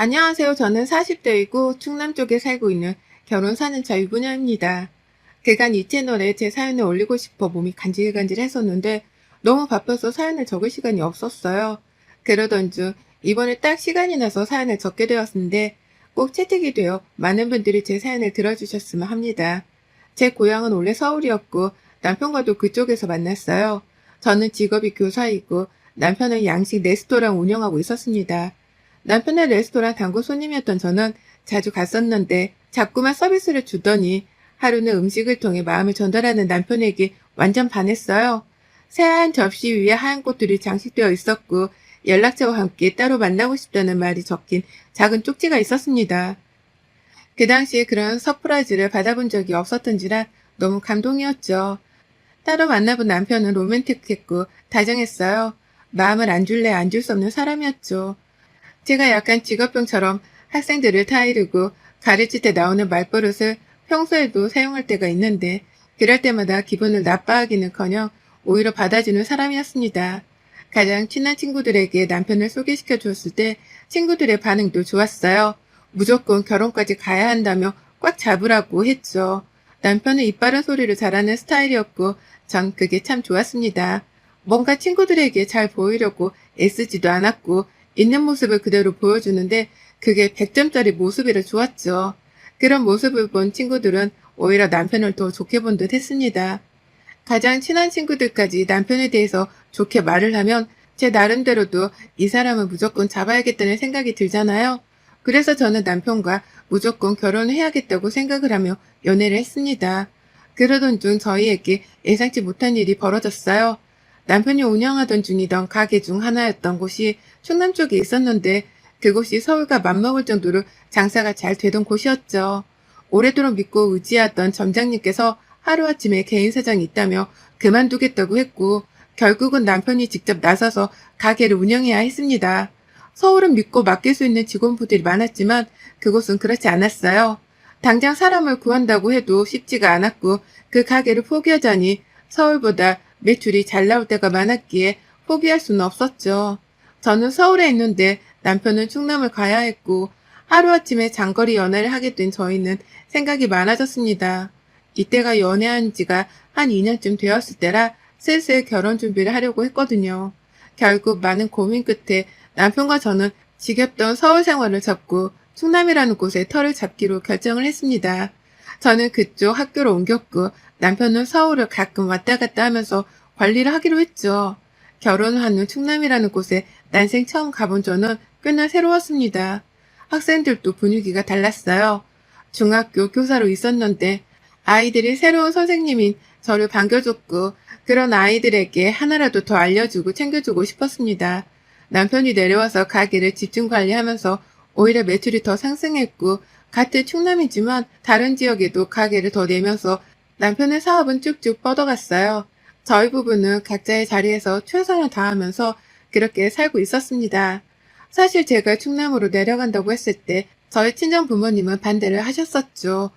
안녕하세요. 저는 40대이고 충남 쪽에 살고 있는 결혼 4년차 유부녀입니다. 그간 이 채널에 제 사연을 올리고 싶어 몸이 간질간질했었는데 너무 바빠서 사연을 적을 시간이 없었어요. 그러던 중 이번에 딱 시간이 나서 사연을 적게 되었는데 꼭 채택이 되어 많은 분들이 제 사연을 들어주셨으면 합니다. 제 고향은 원래 서울이었고 남편과도 그쪽에서 만났어요. 저는 직업이 교사이고 남편은 양식 레스토랑 운영하고 있었습니다. 남편의 레스토랑 단골 손님이었던 저는 자주 갔었는데 자꾸만 서비스를 주더니 하루는 음식을 통해 마음을 전달하는 남편에게 완전 반했어요. 새하얀 접시 위에 하얀 꽃들이 장식되어 있었고 연락처와 함께 따로 만나고 싶다는 말이 적힌 작은 쪽지가 있었습니다. 그 당시에 그런 서프라이즈를 받아본 적이 없었던지라 너무 감동이었죠. 따로 만나본 남편은 로맨틱했고 다정했어요. 마음을 안 줄래 안 줄 수 없는 사람이었죠. 제가 약간 직업병처럼 학생들을 타이르고 가르칠 때 나오는 말버릇을 평소에도 사용할 때가 있는데 그럴 때마다 기분을 나빠하기는커녕 오히려 받아주는 사람이었습니다. 가장 친한 친구들에게 남편을 소개시켜 주었을 때 친구들의 반응도 좋았어요. 무조건 결혼까지 가야 한다며 꽉 잡으라고 했죠. 남편은 입 바른 소리를 잘하는 스타일이었고 전 그게 참 좋았습니다. 뭔가 친구들에게 잘 보이려고 애쓰지도 않았고 있는 모습을 그대로 보여주는데 그게 100점짜리 모습이라 좋았죠. 그런 모습을 본 친구들은 오히려 남편을 더 좋게 본 듯 했습니다. 가장 친한 친구들까지 남편에 대해서 좋게 말을 하면 제 나름대로도 이 사람을 무조건 잡아야겠다는 생각이 들잖아요. 그래서 저는 남편과 무조건 결혼을 해야겠다고 생각을 하며 연애를 했습니다. 그러던 중 저희에게 예상치 못한 일이 벌어졌어요. 남편이 운영하던 중이던 가게 중 하나였던 곳이 충남 쪽에 있었는데 그곳이 서울과 맞먹을 정도로 장사가 잘 되던 곳이었죠. 오래도록 믿고 의지하던 점장님께서 하루아침에 개인 사정이 있다며 그만두겠다고 했고 결국은 남편이 직접 나서서 가게를 운영해야 했습니다. 서울은 믿고 맡길 수 있는 직원분들이 많았지만 그곳은 그렇지 않았어요. 당장 사람을 구한다고 해도 쉽지가 않았고 그 가게를 포기하자니 서울보다 매출이 잘 나올 때가 많았기에 포기할 수는 없었죠. 저는 서울에 있는데 남편은 충남을 가야 했고 하루아침에 장거리 연애를 하게 된 저희는 생각이 많아졌습니다. 이때가 연애한 지가 한 2년쯤 되었을 때라 슬슬 결혼 준비를 하려고 했거든요. 결국 많은 고민 끝에 남편과 저는 지겹던 서울 생활을 접고 충남이라는 곳에 터를 잡기로 결정을 했습니다. 저는 그쪽 학교로 옮겼고 남편은 서울을 가끔 왔다 갔다 하면서 관리를 하기로 했죠. 결혼한 후 충남이라는 곳에 난생 처음 가본 저는 꽤나 새로웠습니다. 학생들도 분위기가 달랐어요. 중학교 교사로 있었는데 아이들이 새로운 선생님인 저를 반겨줬고 그런 아이들에게 하나라도 더 알려주고 챙겨주고 싶었습니다. 남편이 내려와서 가게를 집중 관리하면서 오히려 매출이 더 상승했고 같은 충남이지만 다른 지역에도 가게를 더 내면서 남편의 사업은 쭉쭉 뻗어갔어요. 저희 부부는 각자의 자리에서 최선을 다하면서 그렇게 살고 있었습니다. 사실 제가 충남으로 내려간다고 했을 때 저희 친정 부모님은 반대를 하셨었죠.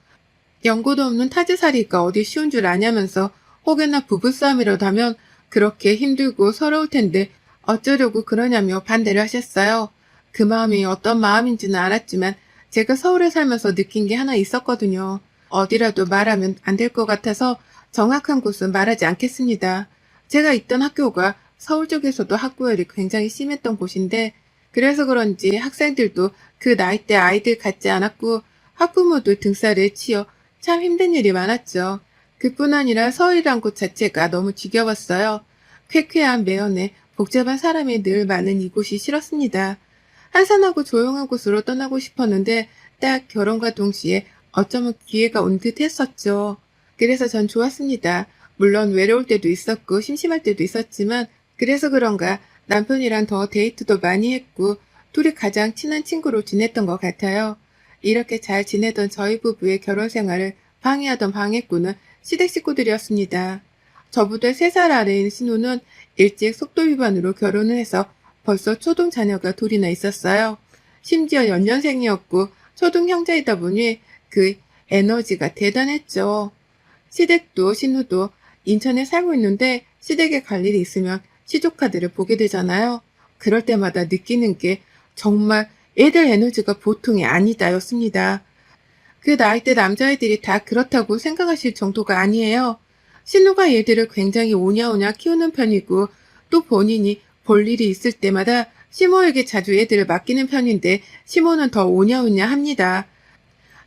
연고도 없는 타지살이가 어디 쉬운 줄 아냐면서 혹여나 부부싸움이라도 하면 그렇게 힘들고 서러울 텐데 어쩌려고 그러냐며 반대를 하셨어요. 그 마음이 어떤 마음인지는 알았지만 제가 서울에 살면서 느낀 게 하나 있었거든요. 어디라도 말하면 안 될 것 같아서 정확한 곳은 말하지 않겠습니다. 제가 있던 학교가 서울 쪽에서도 학구열이 굉장히 심했던 곳인데 그래서 그런지 학생들도 그 나이대 아이들 같지 않았고 학부모도 등살에 치여 참 힘든 일이 많았죠. 그뿐 아니라 서울이란 곳 자체가 너무 지겨웠어요. 쾌쾌한 매연에 복잡한 사람이 늘 많은 이곳이 싫었습니다. 한산하고 조용한 곳으로 떠나고 싶었는데 딱 결혼과 동시에 어쩌면 기회가 온 듯 했었죠. 그래서 전 좋았습니다. 물론 외로울 때도 있었고 심심할 때도 있었지만 그래서 그런가 남편이랑 더 데이트도 많이 했고 둘이 가장 친한 친구로 지냈던 것 같아요. 이렇게 잘 지내던 저희 부부의 결혼 생활을 방해하던 방해꾼은 시댁 식구들이었습니다. 저보다 3살 아래인 신우는 일찍 속도 위반으로 결혼을 해서 벌써 초동 자녀가 둘이나 있었어요. 심지어 연년생이었고 초동 형제이다 보니 그 에너지가 대단했죠. 시댁도 신우도 인천에 살고 있는데 시댁에 갈 일이 있으면 시조카드를 보게 되잖아요. 그럴 때마다 느끼는 게 정말 애들 에너지가 보통이 아니다였습니다. 그 나이대 남자애들이 다 그렇다고 생각하실 정도가 아니에요. 신우가 얘들을 굉장히 오냐오냐 키우는 편이고 또 본인이 볼 일이 있을 때마다 시모에게 자주 애들을 맡기는 편인데 시모는 더 오냐오냐 합니다.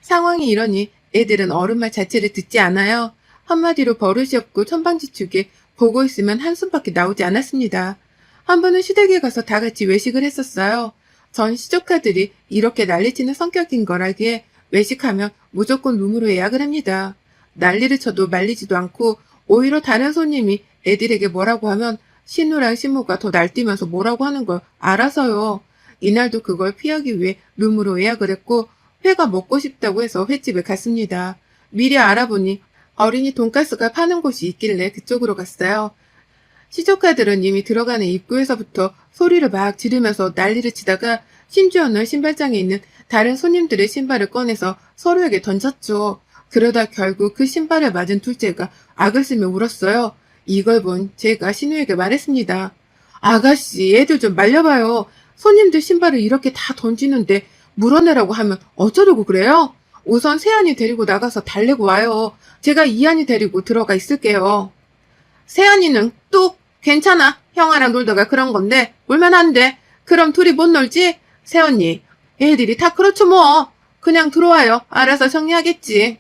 상황이 이러니 애들은 어른 말 자체를 듣지 않아요. 한마디로 버릇이 없고 천방지축에 보고 있으면 한숨밖에 나오지 않았습니다. 한 번은 시댁에 가서 다 같이 외식을 했었어요. 전 시조카들이 이렇게 난리치는 성격인 걸 알기에 외식하면 무조건 룸으로 예약을 합니다. 난리를 쳐도 말리지도 않고 오히려 다른 손님이 애들에게 뭐라고 하면 신우랑 신모가 더 날뛰면서 뭐라고 하는 걸 알아서요. 이날도 그걸 피하기 위해 룸으로 예약을 했고 회가 먹고 싶다고 해서 횟집에 갔습니다. 미리 알아보니 어린이 돈가스가 파는 곳이 있길래 그쪽으로 갔어요. 시조카들은 이미 들어가는 입구에서부터 소리를 막 지르면서 난리를 치다가 심지어는 신발장에 있는 다른 손님들의 신발을 꺼내서 서로에게 던졌죠. 그러다 결국 그 신발을 맞은 둘째가 악을 쓰며 울었어요. 이걸 본 제가 신우에게 말했습니다. 아가씨, 애들 좀 말려봐요. 손님들 신발을 이렇게 다 던지는데 물어내라고 하면 어쩌려고 그래요? 우선 세안이 데리고 나가서 달래고 와요. 제가 이안이 데리고 들어가 있을게요. 세안이는 뚝 괜찮아. 형아랑 놀다가 그런 건데 울면 안 돼. 그럼 둘이 못 놀지? 세언니, 애들이 다 그렇죠 뭐. 그냥 들어와요. 알아서 정리하겠지.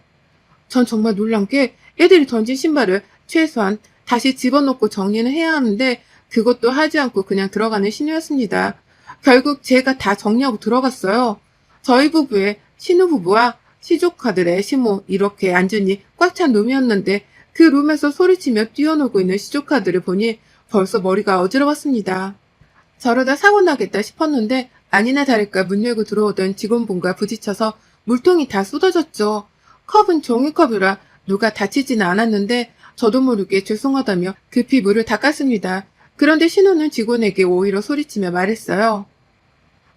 전 정말 놀란 게 애들이 던진 신발을 최소한 다시 집어넣고 정리는 해야 하는데 그것도 하지 않고 그냥 들어가는 신우였습니다. 결국 제가 다 정리하고 들어갔어요. 저희 부부의 신우 부부와 시조카들의 시모 이렇게 앉으니 꽉 찬 룸이었는데 그 룸에서 소리치며 뛰어놀고 있는 시조카들을 보니 벌써 머리가 어지러웠습니다. 저러다 사고 나겠다 싶었는데 아니나 다를까 문 열고 들어오던 직원분과 부딪혀서 물통이 다 쏟아졌죠. 컵은 종이컵이라 누가 다치지는 않았는데 저도 모르게 죄송하다며 급히 물을 닦았습니다. 그런데 신우는 직원에게 오히려 소리치며 말했어요.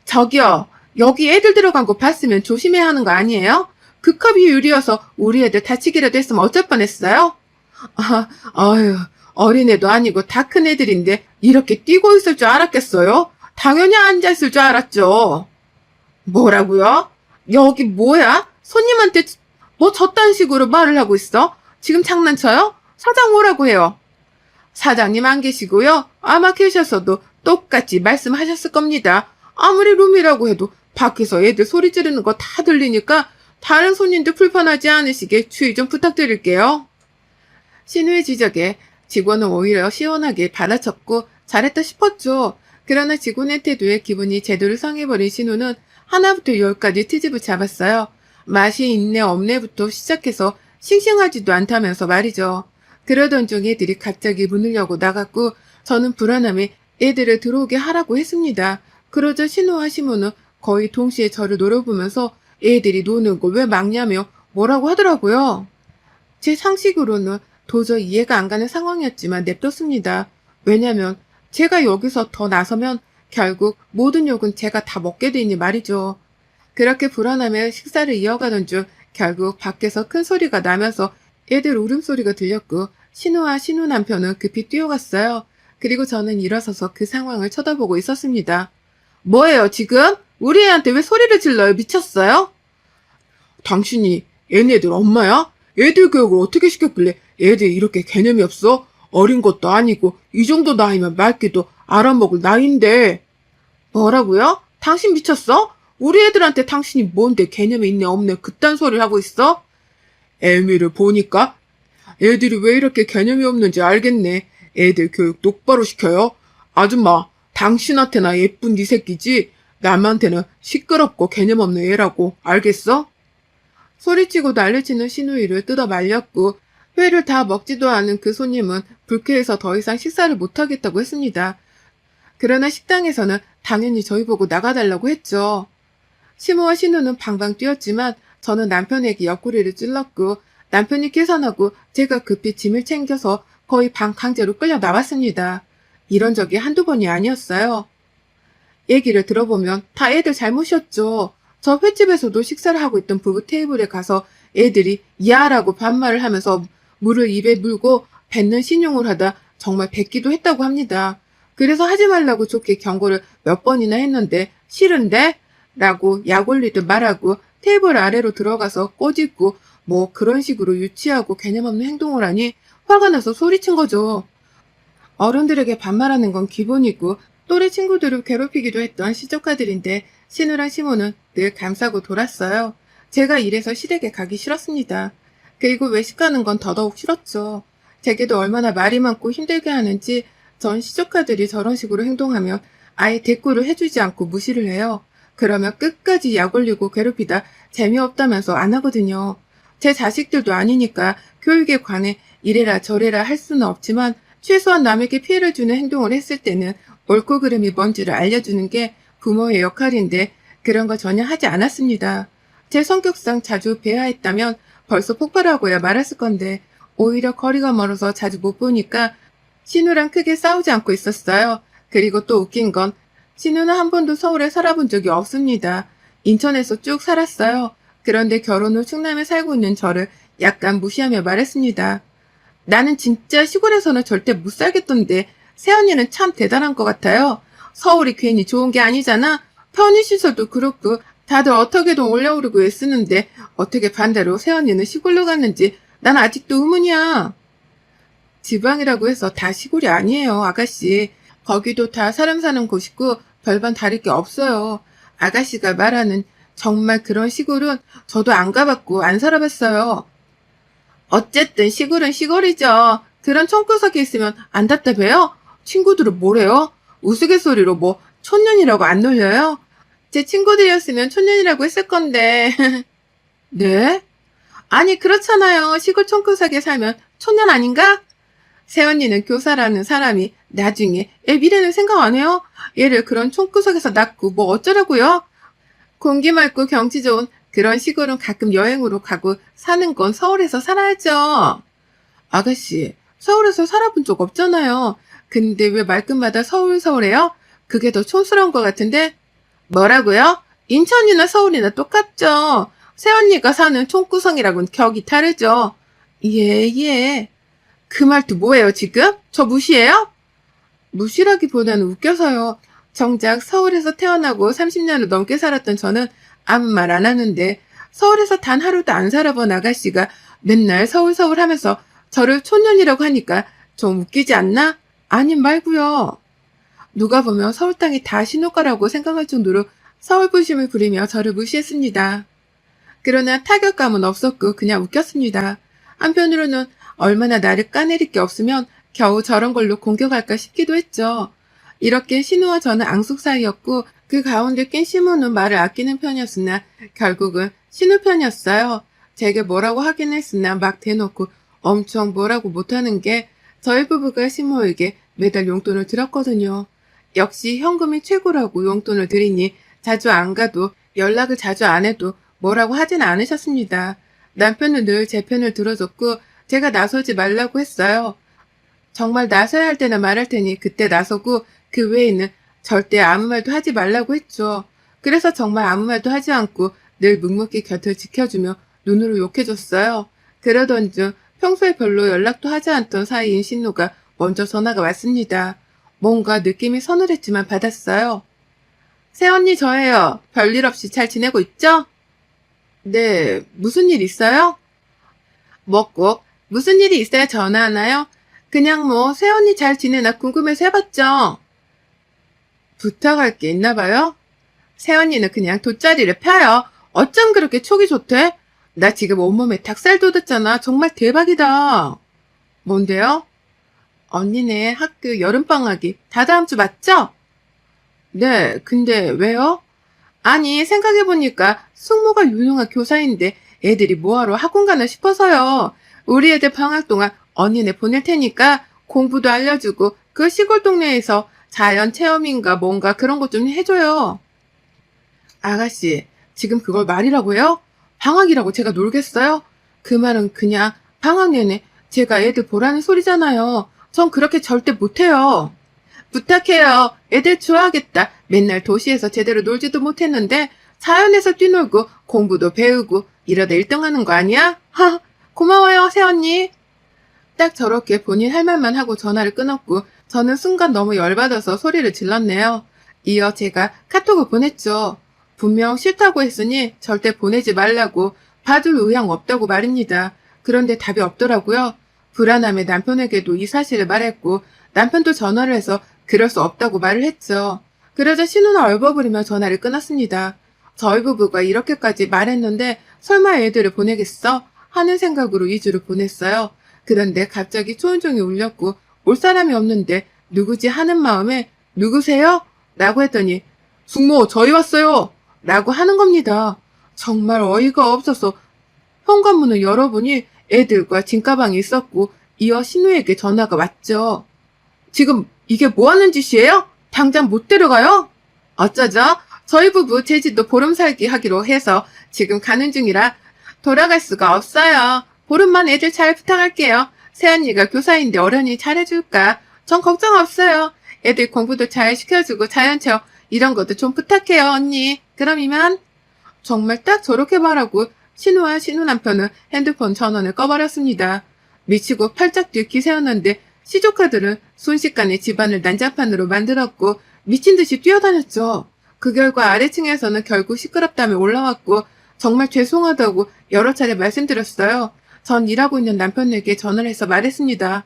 저기요, 여기 애들 들어간 거 봤으면 조심해야 하는 거 아니에요? 그 컵이 유리여서 우리 애들 다치기라도 했으면 어쩔 뻔했어요? 아유, 어린애도 아니고 다 큰 애들인데 이렇게 뛰고 있을 줄 알았겠어요? 당연히 앉아있을 줄 알았죠. 뭐라고요? 여기 뭐야? 손님한테 뭐 저딴 식으로 말을 하고 있어? 지금 장난쳐요? 사장 오라고 해요. 사장님 안 계시고요. 아마 계셨어도 똑같이 말씀하셨을 겁니다. 아무리 룸이라고 해도 밖에서 애들 소리 지르는 거 다 들리니까 다른 손님들 불편하지 않으시게 주의 좀 부탁드릴게요. 신우의 지적에 직원은 오히려 시원하게 받아쳤고 잘했다 싶었죠. 그러나 직원의 태도에 기분이 제대로 상해버린 신우는 하나부터 열까지 트집을 잡았어요. 맛이 있네 없네부터 시작해서 싱싱하지도 않다면서 말이죠. 그러던 중 애들이 갑자기 문을 열고 나갔고 저는 불안함에 애들을 들어오게 하라고 했습니다. 그러자 신우와 시모는 거의 동시에 저를 노려보면서 애들이 노는 거 왜 막냐며 뭐라고 하더라고요. 제 상식으로는 도저히 이해가 안 가는 상황이었지만 냅뒀습니다. 왜냐면 제가 여기서 더 나서면 결국 모든 욕은 제가 다 먹게 되니 말이죠. 그렇게 불안하며 식사를 이어가던 중 결국 밖에서 큰 소리가 나면서 애들 울음소리가 들렸고 신우와 신우 남편은 급히 뛰어갔어요. 그리고 저는 일어서서 그 상황을 쳐다보고 있었습니다. 뭐예요 지금? 우리 애한테 왜 소리를 질러요? 미쳤어요? 당신이 얘네들 엄마야? 애들 교육을 어떻게 시켰길래 애들이 이렇게 개념이 없어? 어린 것도 아니고 이 정도 나이면 말귀도 알아먹을 나이인데. 뭐라고요? 당신 미쳤어? 우리 애들한테 당신이 뭔데 개념이 있네 없네 그딴 소리를 하고 있어? 애미를 보니까 애들이 왜 이렇게 개념이 없는지 알겠네. 애들 교육 똑바로 시켜요. 아줌마, 당신한테나 예쁜 네 새끼지 남한테는 시끄럽고 개념 없는 애라고 알겠어? 소리치고 난리치는 신우이를 뜯어 말렸고 회를 다 먹지도 않은 그 손님은 불쾌해서 더 이상 식사를 못하겠다고 했습니다. 그러나 식당에서는 당연히 저희 보고 나가달라고 했죠. 시모와 신우는 방방 뛰었지만 저는 남편에게 옆구리를 찔렀고 남편이 계산하고 제가 급히 짐을 챙겨서 거의 방 강제로 끌려 나왔습니다. 이런 적이 한두 번이 아니었어요. 얘기를 들어보면 다 애들 잘못이었죠. 저 횟집에서도 식사를 하고 있던 부부 테이블에 가서 애들이 야라고 반말을 하면서 물을 입에 물고 뱉는 신용을 하다 정말 뱉기도 했다고 합니다. 그래서 하지 말라고 좋게 경고를 몇 번이나 했는데 싫은데 라고 약 올리듯 말하고 테이블 아래로 들어가서 꼬집고 뭐 그런 식으로 유치하고 개념 없는 행동을 하니 화가 나서 소리친 거죠. 어른들에게 반말하는 건 기본이고 또래 친구들을 괴롭히기도 했던 시조카들인데 신우랑 시모는 늘 감싸고 돌았어요. 제가 이래서 시댁에 가기 싫었습니다. 그리고 외식하는 건 더더욱 싫었죠. 제게도 얼마나 말이 많고 힘들게 하는지 전 시조카들이 저런 식으로 행동하면 아예 대꾸를 해주지 않고 무시를 해요. 그러면 끝까지 약 올리고 괴롭히다 재미없다면서 안 하거든요. 제 자식들도 아니니까 교육에 관해 이래라 저래라 할 수는 없지만 최소한 남에게 피해를 주는 행동을 했을 때는 옳고 그름이 뭔지를 알려주는 게 부모의 역할인데 그런 거 전혀 하지 않았습니다. 제 성격상 자주 배회했다면 벌써 폭발하고야 말았을 건데 오히려 거리가 멀어서 자주 못 보니까 신우랑 크게 싸우지 않고 있었어요. 그리고 또 웃긴 건 신우는 한 번도 서울에 살아본 적이 없습니다. 인천에서 쭉 살았어요. 그런데 결혼 후 충남에 살고 있는 저를 약간 무시하며 말했습니다. 나는 진짜 시골에서는 절대 못 살겠던데 새언니는 참 대단한 것 같아요. 서울이 괜히 좋은 게 아니잖아. 편의시설도 그렇고 다들 어떻게든 올려오르고 애쓰는데 어떻게 반대로 새언니는 시골로 갔는지 난 아직도 의문이야. 지방이라고 해서 다 시골이 아니에요, 아가씨. 거기도 다 사람 사는 곳이고 별반 다를 게 없어요. 아가씨가 말하는 정말 그런 시골은 저도 안 가봤고 안 살아봤어요. 어쨌든 시골은 시골이죠. 그런 총구석에 있으면 안 답답해요? 친구들은 뭐래요? 우스갯소리로 뭐 촌년이라고 안 놀려요? 제 친구들이었으면 촌년이라고 했을 건데. 네? 아니 그렇잖아요. 시골 총구석에 살면 촌년 아닌가? 새언니는 교사라는 사람이 나중에 애 미래는 생각 안 해요? 얘를 그런 총구석에서 낳고 뭐 어쩌라고요? 공기 맑고 경치 좋은 그런 시골은 가끔 여행으로 가고 사는 건 서울에서 살아야죠. 아가씨, 서울에서 살아본 적 없잖아요. 근데 왜 말끝마다 서울해요? 그게 더 촌스러운 것 같은데? 뭐라고요? 인천이나 서울이나 똑같죠. 새언니가 사는 총구성이라고는 격이 다르죠. 예. 그 말도 뭐예요, 지금? 저 무시해요? 무시라기보다는 웃겨서요. 정작 서울에서 태어나고 30년을 넘게 살았던 저는 아무 말 안 하는데 서울에서 단 하루도 안 살아본 아가씨가 맨날 서울 하면서 저를 촌년이라고 하니까 좀 웃기지 않나? 아님 말고요. 누가 보면 서울 땅이 다 신호가라고 생각할 정도로 서울 부심을 부리며 저를 무시했습니다. 그러나 타격감은 없었고 그냥 웃겼습니다. 한편으로는 얼마나 나를 까내릴 게 없으면 겨우 저런 걸로 공격할까 싶기도 했죠. 이렇게 신우와 저는 앙숙 사이였고 그 가운데 낀 시모는 말을 아끼는 편이었으나 결국은 신우 편이었어요. 제게 뭐라고 하긴 했으나 막 대놓고 엄청 뭐라고 못하는 게 저희 부부가 시모에게 매달 용돈을 드렸거든요. 역시 현금이 최고라고 용돈을 드리니 자주 안 가도 연락을 자주 안 해도 뭐라고 하진 않으셨습니다. 남편은 늘 제 편을 들어줬고 제가 나서지 말라고 했어요. 정말 나서야 할 때나 말할 테니 그때 나서고 그 외에는 절대 아무 말도 하지 말라고 했죠. 그래서 정말 아무 말도 하지 않고 늘 묵묵히 곁을 지켜주며 눈으로 욕해줬어요. 그러던 중 평소에 별로 연락도 하지 않던 사이인 신우가 먼저 전화가 왔습니다. 뭔가 느낌이 서늘했지만 받았어요. 새언니 저예요. 별일 없이 잘 지내고 있죠? 네, 무슨 일 있어요? 뭐 꼭 무슨 일이 있어야 전화하나요? 그냥 뭐 새언니 잘 지내나 궁금해서 해봤죠. 부탁할 게 있나 봐요? 새언니는 그냥 돗자리를 펴요. 어쩜 그렇게 촉이 좋대? 나 지금 온몸에 닭살 돋았잖아. 정말 대박이다. 뭔데요? 언니네 학교 여름방학이 다 다음 주 맞죠? 네, 근데 왜요? 아니, 생각해보니까 숙모가 유능한 교사인데 애들이 뭐하러 학원 가나 싶어서요. 우리 애들 방학 동안 언니네 보낼 테니까 공부도 알려주고 그 시골 동네에서 자연 체험인가 뭔가 그런 것 좀 해줘요. 아가씨, 지금 그걸 말이라고 해요? 방학이라고 제가 놀겠어요? 그 말은 그냥 방학 내내 제가 애들 보라는 소리잖아요. 전 그렇게 절대 못해요. 부탁해요. 애들 좋아하겠다. 맨날 도시에서 제대로 놀지도 못했는데 자연에서 뛰놀고 공부도 배우고 이러다 1등 하는 거 아니야? 하, 고마워요, 새언니. 딱 저렇게 본인 할 말만 하고 전화를 끊었고 저는 순간 너무 열받아서 소리를 질렀네요. 이어 제가 카톡을 보냈죠. 분명 싫다고 했으니 절대 보내지 말라고 봐줄 의향 없다고 말입니다. 그런데 답이 없더라고요. 불안함에 남편에게도 이 사실을 말했고 남편도 전화를 해서 그럴 수 없다고 말을 했죠. 그러자 신우는 얼버무리며 전화를 끊었습니다. 저희 부부가 이렇게까지 말했는데 설마 애들을 보내겠어? 하는 생각으로 2주를 보냈어요. 그런데 갑자기 초인종이 울렸고 올 사람이 없는데 누구지 하는 마음에 누구세요? 라고 했더니 숙모 저희 왔어요! 라고 하는 겁니다. 정말 어이가 없어서 현관문을 열어보니 애들과 짐가방이 있었고 이어 신우에게 전화가 왔죠. 지금 이게 뭐 하는 짓이에요? 당장 못 데려가요? 어쩌죠? 저희 부부 제주도 보름 살기 하기로 해서 지금 가는 중이라 돌아갈 수가 없어요. 보름만 애들 잘 부탁할게요. 새언니가 교사인데 어련히 잘해줄까? 전 걱정 없어요. 애들 공부도 잘 시켜주고 자연체험 이런 것도 좀 부탁해요 언니. 그럼 이만. 정말 딱 저렇게 말하고 신우와 신우 남편은 핸드폰 전원을 꺼버렸습니다. 미치고 팔짝 뛰기 세웠는데 시조카들은 순식간에 집안을 난장판으로 만들었고 미친 듯이 뛰어다녔죠. 그 결과 아래층에서는 결국 시끄럽다며 올라왔고 정말 죄송하다고 여러 차례 말씀드렸어요. 전 일하고 있는 남편에게 전화를 해서 말했습니다.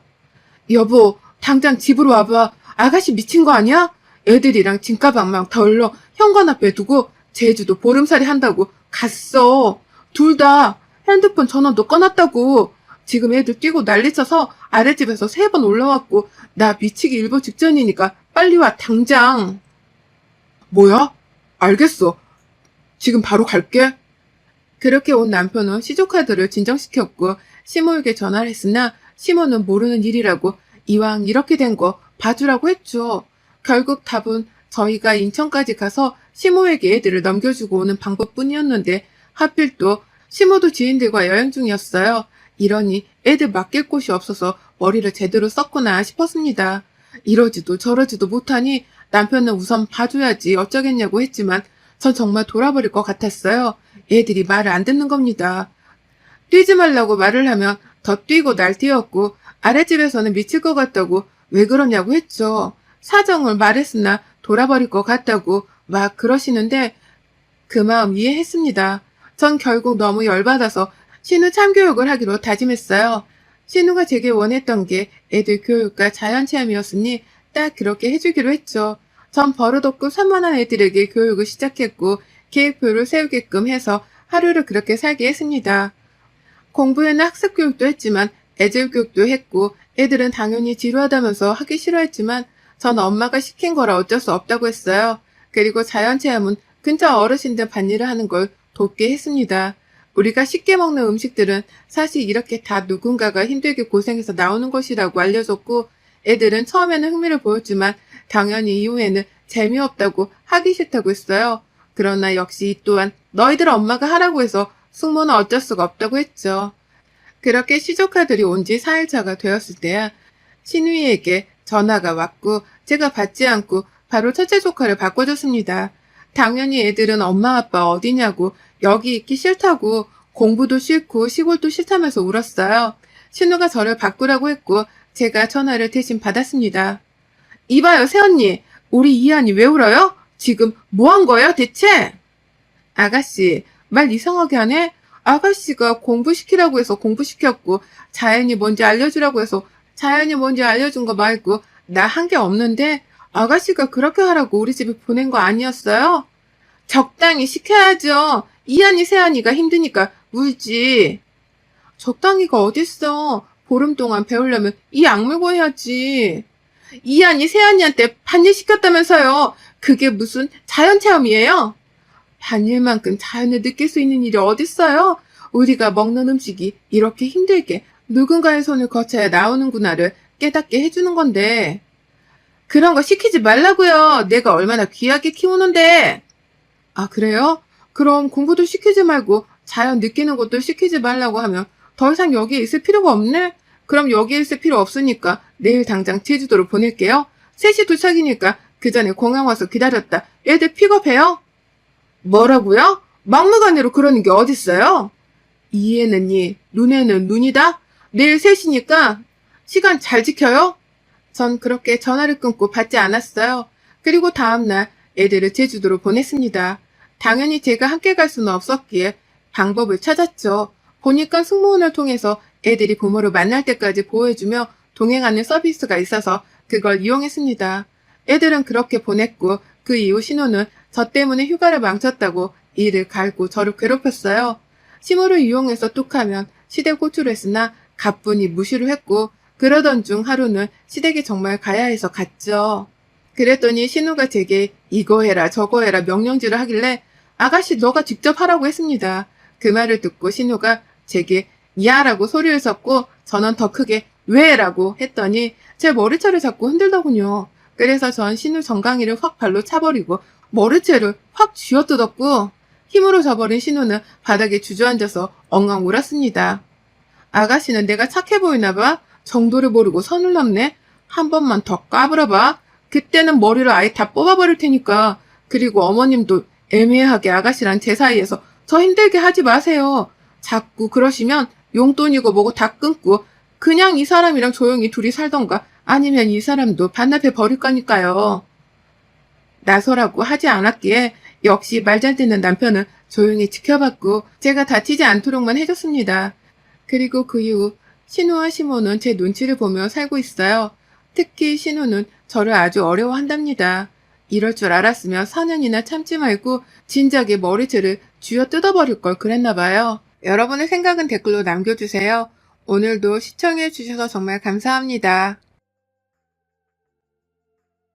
여보, 당장 집으로 와봐. 아가씨 미친 거 아니야? 애들이랑 짐가방만 덜러 현관 앞에 두고 제주도 보름살이 한다고 갔어. 둘 다 핸드폰 전원도 꺼놨다고. 지금 애들 뛰고 난리쳐서 아랫집에서 3번 올라왔고 나 미치기 일보 직전이니까 빨리 와 당장. 뭐야? 알겠어. 지금 바로 갈게. 그렇게 온 남편은 시조카들을 진정시켰고 시모에게 전화를 했으나 시모는 모르는 일이라고 이왕 이렇게 된 거 봐주라고 했죠. 결국 답은 저희가 인천까지 가서 시모에게 애들을 넘겨주고 오는 방법뿐이었는데 하필 또 시모도 지인들과 여행 중이었어요. 이러니 애들 맡길 곳이 없어서 머리를 제대로 썼구나 싶었습니다. 이러지도 저러지도 못하니 남편은 우선 봐줘야지 어쩌겠냐고 했지만 전 정말 돌아버릴 것 같았어요. 애들이 말을 안 듣는 겁니다. 뛰지 말라고 말을 하면 더 뛰고 날뛰었고 아랫집에서는 미칠 것 같다고 왜 그러냐고 했죠. 사정을 말했으나 돌아버릴 것 같다고 막 그러시는데 그 마음 이해했습니다. 전 결국 너무 열받아서 신우 참교육을 하기로 다짐했어요. 신우가 제게 원했던 게 애들 교육과 자연체험이었으니 딱 그렇게 해주기로 했죠. 전 버릇없고 산만한 애들에게 교육을 시작했고 계획표를 세우게끔 해서 하루를 그렇게 살게 했습니다. 공부에는 학습교육도 했지만 애들교육도 했고 애들은 당연히 지루하다면서 하기 싫어했지만 전 엄마가 시킨 거라 어쩔 수 없다고 했어요. 그리고 자연체험은 근처 어르신들 밭일을 하는 걸 돕게 했습니다. 우리가 쉽게 먹는 음식들은 사실 이렇게 다 누군가가 힘들게 고생해서 나오는 것이라고 알려줬고 애들은 처음에는 흥미를 보였지만 당연히 이후에는 재미없다고 하기 싫다고 했어요. 그러나 역시 이 또한 너희들 엄마가 하라고 해서 숙모는 어쩔 수가 없다고 했죠. 그렇게 시조카들이 온 지 4일차가 되었을 때야 신우이에게 전화가 왔고 제가 받지 않고 바로 첫째 조카를 바꿔줬습니다. 당연히 애들은 엄마 아빠 어디냐고 여기 있기 싫다고 공부도 싫고 시골도 싫다면서 울었어요. 신우가 저를 바꾸라고 했고 제가 전화를 대신 받았습니다. 이봐요 새언니, 우리 이한이 왜 울어요? 지금 뭐 한 거예요 대체? 아가씨, 말 이상하게 하네? 아가씨가 공부시키라고 해서 공부시켰고 자연이 뭔지 알려주라고 해서 자연이 뭔지 알려준 거 말고 나 한 게 없는데 아가씨가 그렇게 하라고 우리 집에 보낸 거 아니었어요? 적당히 시켜야죠. 이한이 새한이가 힘드니까 울지. 적당히가 어딨어. 보름 동안 배우려면 이 악물고 해야지. 이한이 새한이한테 반일 시켰다면서요. 그게 무슨 자연체험이에요? 반일만큼 자연을 느낄 수 있는 일이 어딨어요? 우리가 먹는 음식이 이렇게 힘들게 누군가의 손을 거쳐야 나오는구나를 깨닫게 해주는 건데. 그런 거 시키지 말라고요. 내가 얼마나 귀하게 키우는데. 아, 그래요? 그럼 공부도 시키지 말고 자연 느끼는 것도 시키지 말라고 하면 더 이상 여기에 있을 필요가 없네? 그럼 여기에 있을 필요 없으니까 내일 당장 제주도로 보낼게요. 3시 도착이니까 그 전에 공항 와서 기다렸다. 애들 픽업해요? 뭐라고요? 막무가내로 그러는 게 어딨어요? 이에는 이, 눈에는 눈이다? 내일 3시니까 시간 잘 지켜요? 전 그렇게 전화를 끊고 받지 않았어요. 그리고 다음날 애들을 제주도로 보냈습니다. 당연히 제가 함께 갈 수는 없었기에 방법을 찾았죠. 보니까 승무원을 통해서 애들이 부모를 만날 때까지 보호해주며 동행하는 서비스가 있어서 그걸 이용했습니다. 애들은 그렇게 보냈고 그 이후 신우는 저 때문에 휴가를 망쳤다고 이를 갈고 저를 괴롭혔어요. 시무를 이용해서 뚝하면 시댁 호출을 했으나 가뿐히 무시를 했고 그러던 중 하루는 시댁에 정말 가야 해서 갔죠. 그랬더니 신우가 제게 이거 해라 저거 해라 명령질을 하길래 아가씨 너가 직접 하라고 했습니다. 그 말을 듣고 신우가 제게 야라고 소리를 쳤고 저는 더 크게 왜라고 했더니 제 머리채를 잡고 흔들더군요. 그래서 전 신우 정강이를 확 발로 차버리고 머리채를 확 쥐어뜯었고 힘으로 져버린 신우는 바닥에 주저앉아서 엉엉 울었습니다. 아가씨는 내가 착해 보이나 봐. 정도를 모르고 선을 넘네. 한 번만 더 까불어봐. 그때는 머리를 아예 다 뽑아버릴 테니까. 그리고 어머님도 애매하게 아가씨랑 제 사이에서 저 힘들게 하지 마세요. 자꾸 그러시면 용돈이고 뭐고 다 끊고 그냥 이 사람이랑 조용히 둘이 살던가 아니면 이 사람도 반납해 버릴 거니까요. 나서라고 하지 않았기에 역시 말 잘 듣는 남편은 조용히 지켜봤고 제가 다치지 않도록만 해줬습니다. 그리고 그 이후 신우와 시모는 제 눈치를 보며 살고 있어요. 특히 신우는 저를 아주 어려워한답니다. 이럴 줄 알았으면 4년이나 참지 말고 진작에 머리채를 쥐어 뜯어버릴 걸 그랬나 봐요. 여러분의 생각은 댓글로 남겨주세요. 오늘도 시청해주셔서 정말 감사합니다.